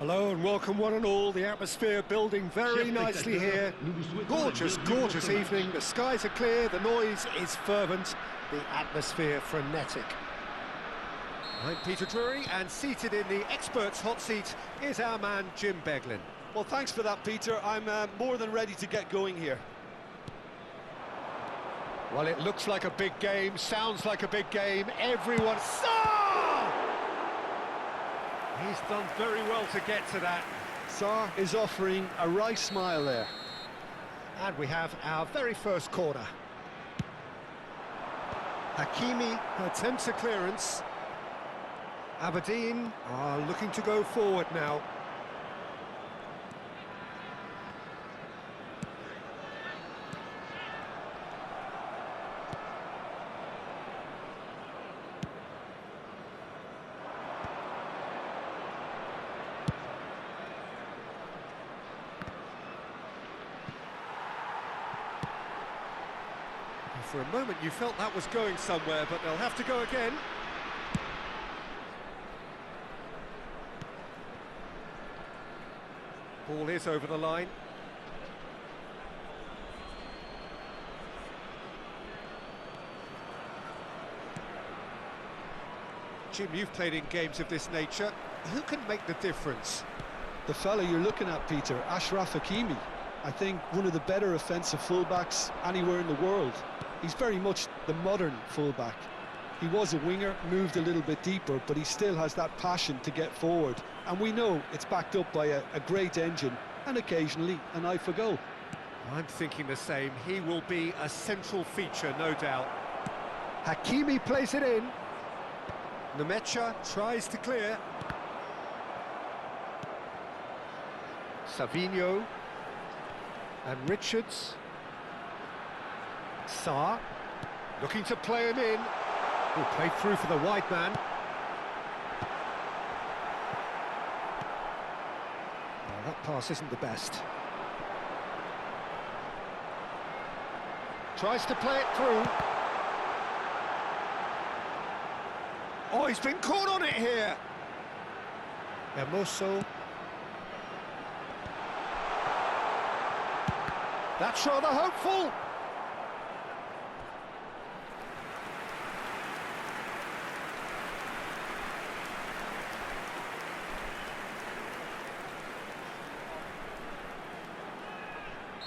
Hello and welcome one and all. The atmosphere building very nicely here. Gorgeous, gorgeous evening. The skies are clear, the noise is fervent, the atmosphere frenetic. I'm Peter Drury, and seated in the experts' hot seat is our man Jim Beglin. Well, thanks for that, Peter. I'm more than ready to get going here. Well, it looks like a big game, sounds like a big game. Everyone... He's done very well to get to that. Sarr is offering a right smile there. And we have our very first corner. Hakimi attempts a clearance. Aberdeen are looking to go forward now. For a moment you felt that was going somewhere, but they'll have to go again. Ball is over the line. Jim, you've played in games of this nature. Who can make the difference? The fella you're looking at, Peter, Achraf Hakimi. I think one of the better offensive fullbacks anywhere in the world. He's very much the modern fullback. He was a winger, moved a little bit deeper, but he still has that passion to get forward. And we know it's backed up by a great engine and occasionally an eye for goal. I'm thinking the same. He will be a central feature, no doubt. Hakimi plays it in. Nemecha tries to clear. Savinho. And Richards. Sarr, looking to play him in. Will play through for the wide man. Well, that pass isn't the best. Tries to play it through. Oh, he's been caught on it here. Hermoso. That's rather hopeful.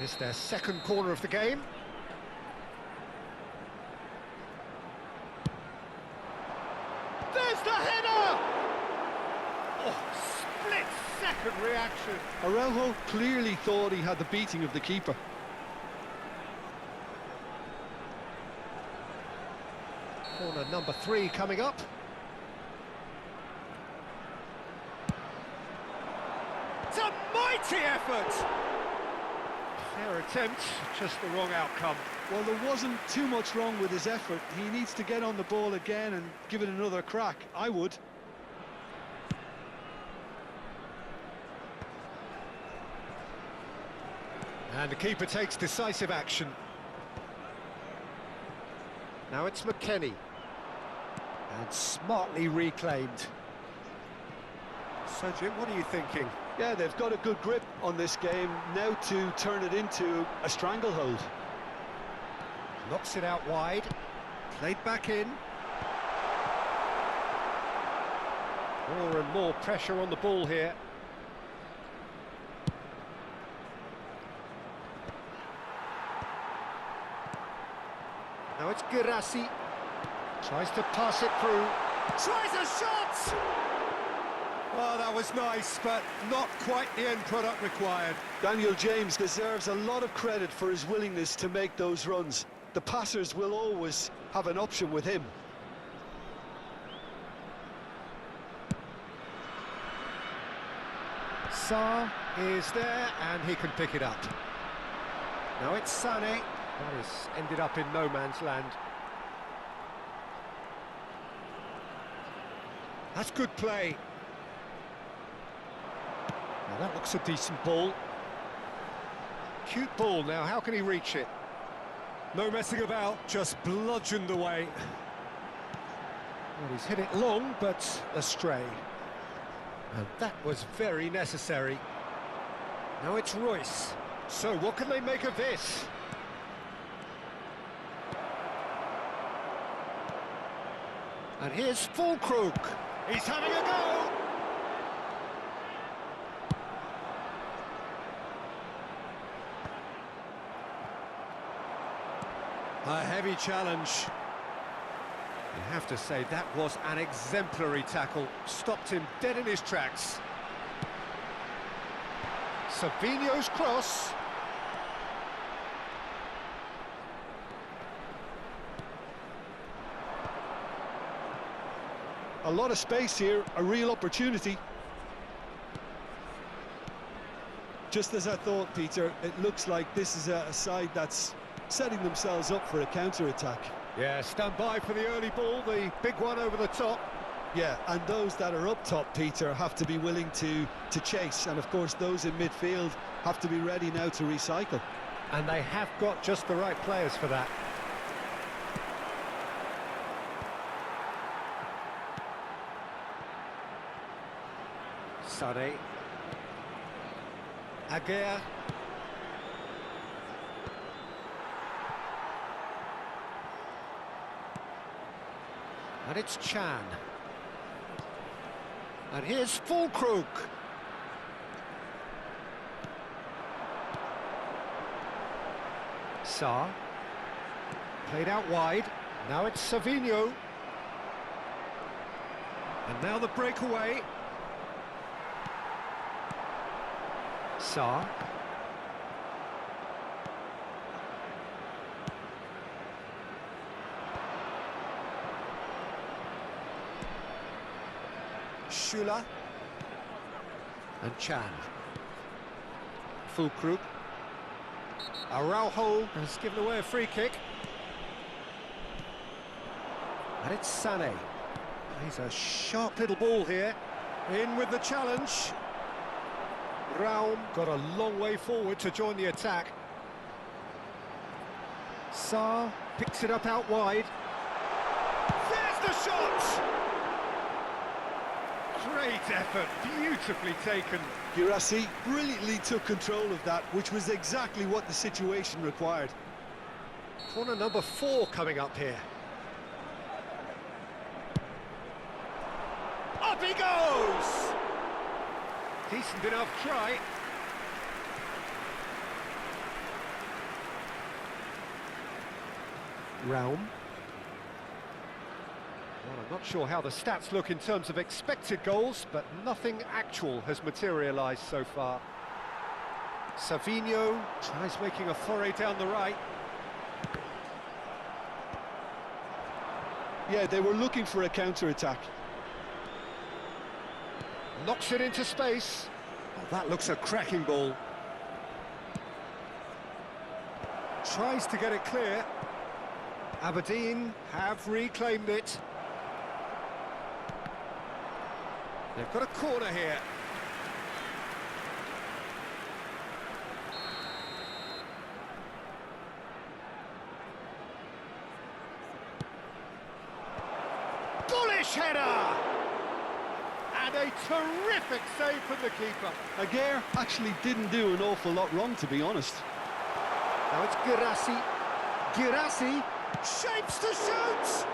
It's their second corner of the game. There's the header! Oh, split-second reaction. Araujo clearly thought he had the beating of the keeper. Corner number 3 coming up. It's a mighty effort! Fair attempt, just the wrong outcome. Well, there wasn't too much wrong with his effort. He needs to get on the ball again and give it another crack. I would. And the keeper takes decisive action. Now it's McKennie. And smartly reclaimed. So, Jim, what are you thinking? Yeah, they've got a good grip on this game, now to turn it into a stranglehold. Knocks it out wide, played back in. More and more pressure on the ball here. Now it's Girassi. Tries to pass it through. Tries a shot! Oh, that was nice, but not quite the end product required. Daniel James deserves a lot of credit for his willingness to make those runs. The passers will always have an option with him. Sarr is there, and he can pick it up. Now it's Sané. That has ended up in no man's land. That's good play. Now that looks a decent ball. Cute ball now, how can he reach it? No messing about, just bludgeoned away. Well, he's hit it long, but astray. And that was very necessary. Now it's Royce. So what can they make of this? And here's Fulkrug. He's having a go! A heavy challenge. You have to say that was an exemplary tackle. Stopped him dead in his tracks. Savinho's cross. A lot of space here, a real opportunity. Just as I thought, Peter, it looks like this is a side that's setting themselves up for a counter-attack. Yeah, stand by for the early ball, the big one over the top. Yeah, and those that are up top, Peter, have to be willing to chase. And, of course, those in midfield have to be ready now to recycle. And they have got just the right players for that. Sane. Aguirre. And it's Chan. And here's Fulkrug. Sarr. Played out wide. Now it's Savinho. And now the breakaway. Sarr. Schüller. And Chan. Fulkrug. Araujo has given away a free kick. And it's Sané. He's a sharp little ball here. In with the challenge. Raum got a long way forward to join the attack. Sarr picks it up out wide. There's the shot! Great effort, beautifully taken. Guirassy brilliantly took control of that, which was exactly what the situation required. Corner number 4 coming up here. Up he goes! Decent enough try. Raum. Well, I'm not sure how the stats look in terms of expected goals, but nothing actual has materialised so far. Savinho tries making a foray down the right. Yeah, they were looking for a counter-attack. Knocks it into space. Oh, that looks a cracking ball. Tries to get it clear. Aberdeen have reclaimed it. They've got a corner here. Bullish header! And a terrific save from the keeper. Aguirre actually didn't do an awful lot wrong, to be honest. Now it's Guirassy. Guirassy shapes to shoot!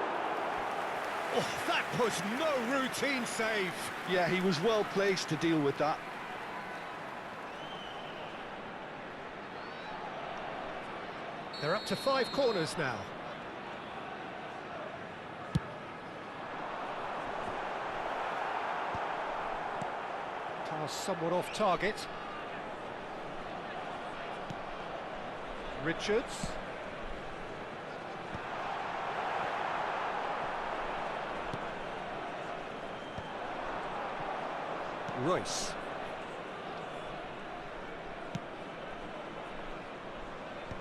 Oh, that was no routine save. Yeah, he was well placed to deal with that. They're up to 5 corners now. Pass somewhat off target. Richards. Royce.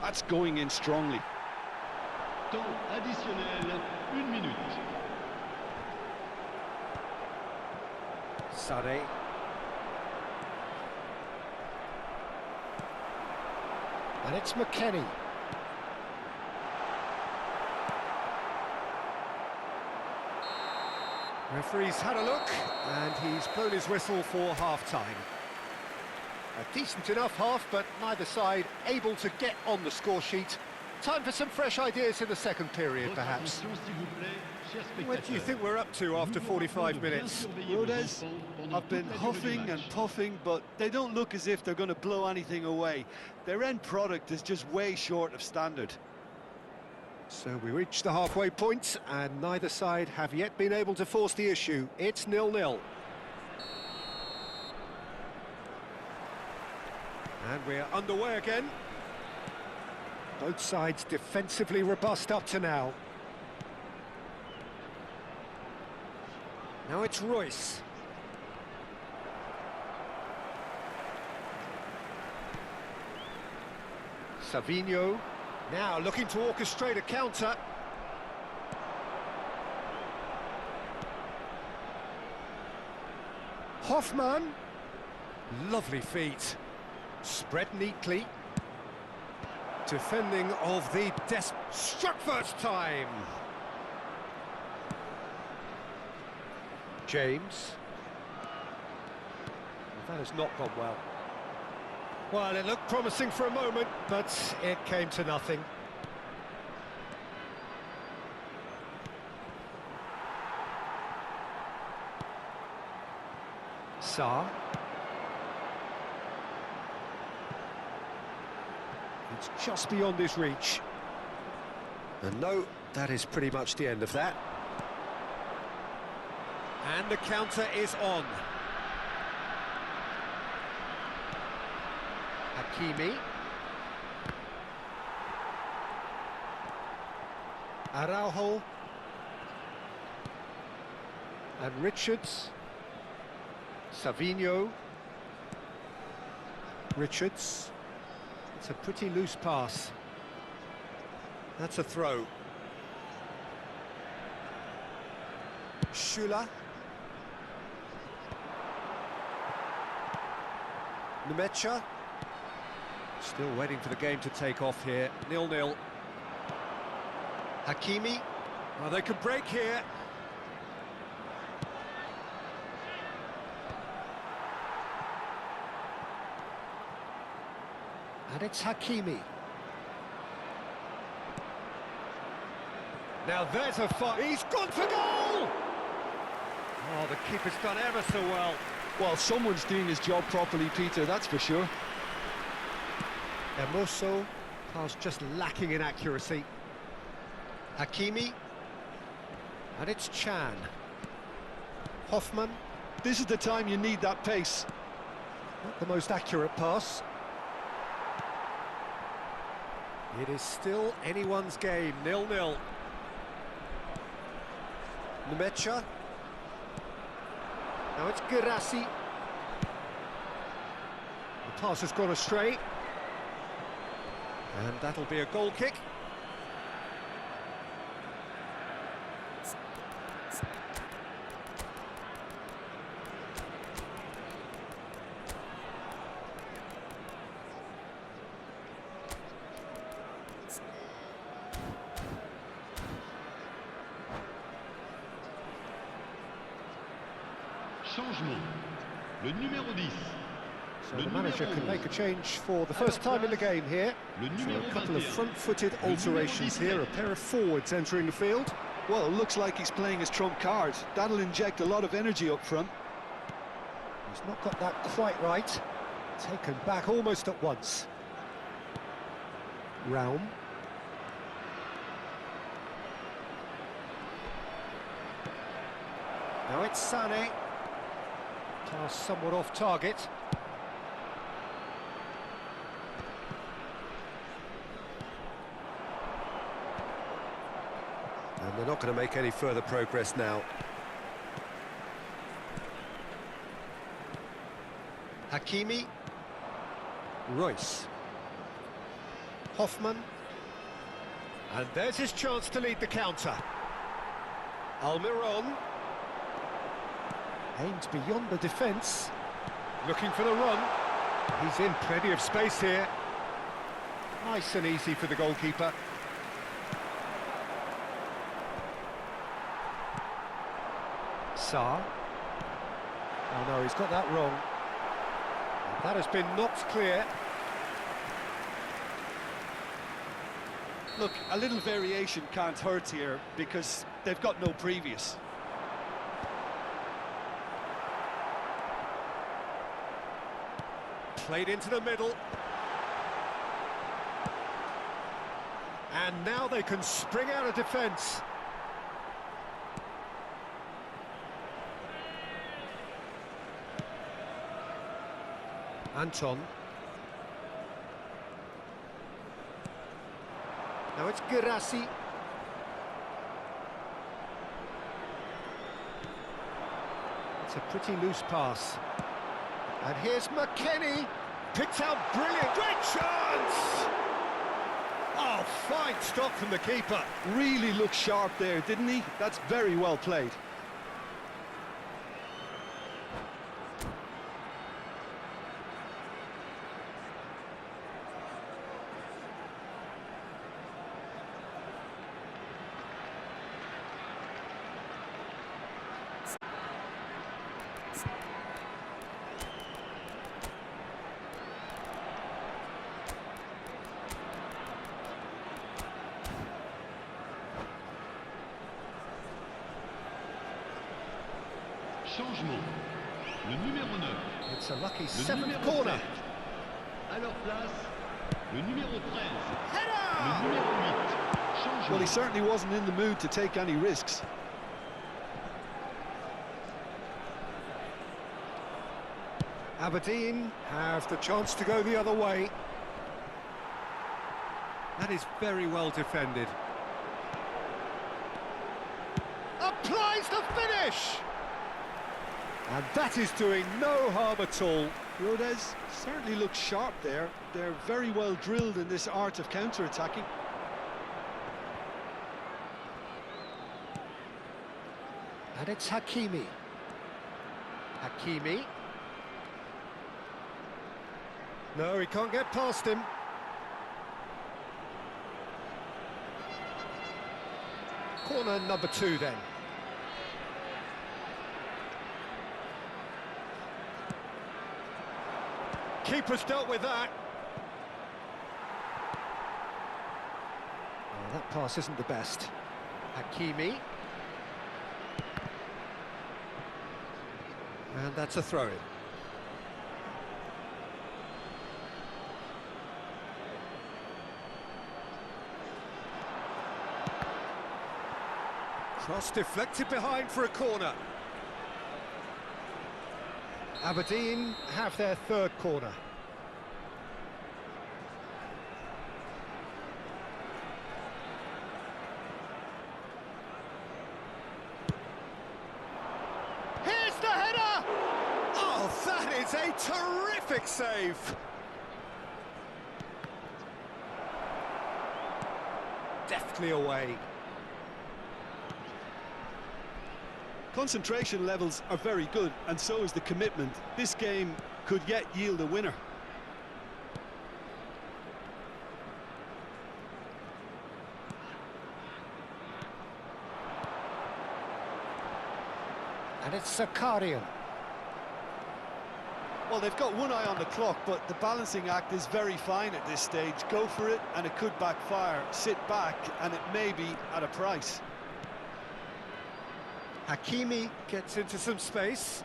That's going in strongly. Temps additionnel, 1 minute. Sane. And it's McKennie. Referee's had a look, and he's blown his whistle for half-time. A decent enough half, but neither side able to get on the score sheet. Time for some fresh ideas in the second period, perhaps. What do you think we're up to after 45 minutes? Rodez, I've been huffing and puffing, but they don't look as if they're going to blow anything away. Their end product is just way short of standard. So we reach the halfway point, and neither side have yet been able to force the issue. It's 0-0. And we're underway again. Both sides defensively robust up to now. Now it's Royce. Savinho. Now looking to orchestrate a counter. Hoffman. Lovely feet. Spread neatly. Defending of the struck first time. James. That has not gone well. Well, it looked promising for a moment, but it came to nothing. Sarr. It's just beyond his reach. And no, that is pretty much the end of that. And the counter is on. Hakimi. Araujo. And Richards. Savinho. Richards. It's a pretty loose pass. That's a throw. Schüller. Nemecha. Still waiting for the game to take off here. 0-0. Hakimi. Well, they could break here. And it's Hakimi. Now there's a fight. He's gone for goal! Oh, the keeper's done ever so well. Well, someone's doing his job properly, Peter, that's for sure. Hermoso, pass just lacking in accuracy. Hakimi. And it's Chan. Hoffman. This is the time you need that pace. Not the most accurate pass. It is still anyone's game, 0-0. Nemecha. Now it's Girassi. The pass has gone astray. And that'll be a goal kick. Changement. Le numéro 10. So the manager can make a change for the first time in the game here. So a couple of front-footed alterations here, a pair of forwards entering the field. Well, it looks like he's playing his trump card. That'll inject a lot of energy up front. He's not got that quite right. Taken back almost at once. Raum. Now it's Sané. Pass somewhat off target. And they're not going to make any further progress now. Hakimi. Royce. Hoffman. And there's his chance to lead the counter. Almiron. Aimed beyond the defence. Looking for the run. He's in plenty of space here. Nice and easy for the goalkeeper. Sarr. Oh no, he's got that wrong. That has been knocked clear. Look, a little variation can't hurt here because they've got no previous. Played into the middle. And now they can spring out of defence. Anton. Now it's Girassi. It's a pretty loose pass. And here's McKennie. Picked out brilliant. Great chance! Oh, fine stop from the keeper. Really looked sharp there, didn't he? That's very well played. Changement. Le numéro 9. It's a lucky Le seventh numéro corner. 7. À leur place, le numéro 13. Le Header! numéro 8. Changement. Well, he certainly wasn't in the mood to take any risks. Aberdeen have the chance to go the other way. That is very well defended. Applies the finish! And that is doing no harm at all. Rodez certainly looks sharp there. They're very well drilled in this art of counter-attacking. And it's Hakimi. Hakimi. No, he can't get past him. Corner number 2 then. Keeper's dealt with that. Oh, that pass isn't the best. Hakimi. And that's a throw-in. Cross deflected behind for a corner. Aberdeen have their third corner. Here's the header! Oh, that is a terrific save! Deftly away. Concentration levels are very good, and so is the commitment. This game could yet yield a winner. And it's Zakarian. Well, they've got one eye on the clock, but the balancing act is very fine at this stage. Go for it, and it could backfire. Sit back, and it may be at a price. Hakimi gets into some space.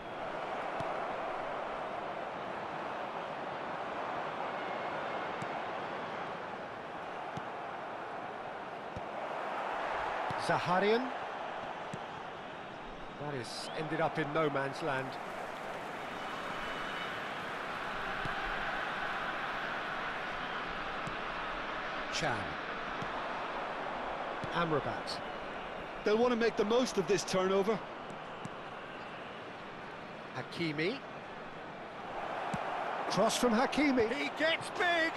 Zaharian. That is ended up in no man's land. Chan. Amrabat. They'll want to make the most of this turnover. Hakimi. Cross from Hakimi. He gets big.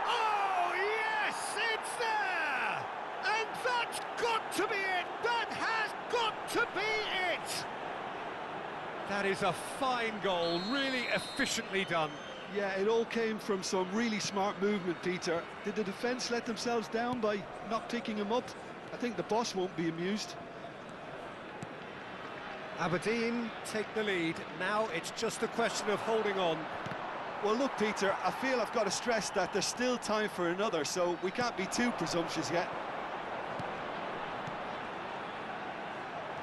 Oh, yes, it's there! And that's got to be it! That has got to be it! That is a fine goal, really efficiently done. Yeah, it all came from some really smart movement, Peter. Did the defence let themselves down by not picking him up? I think the boss won't be amused. Aberdeen take the lead. Now it's just a question of holding on. Well, look, Peter, I feel I've got to stress that there's still time for another, so we can't be too presumptuous yet.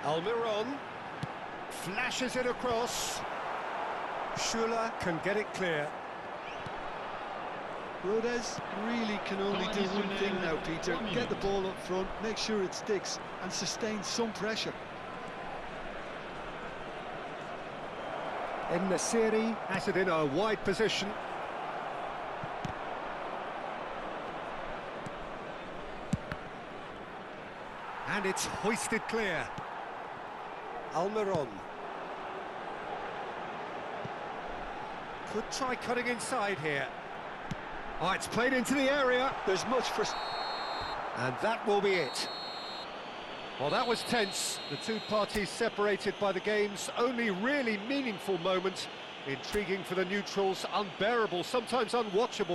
Almiron flashes it across. Schuler can get it clear. Rodez really can only do one thing now, Peter. Get the ball up front, make sure it sticks, and sustain some pressure. En-Nesyri has it in a wide position. And it's hoisted clear. Almiron. Could try cutting inside here. Oh, it's played into the area. There's much for... And that will be it. Well, that was tense. The two parties separated by the game's only really meaningful moment. Intriguing for the neutrals, unbearable, sometimes unwatchable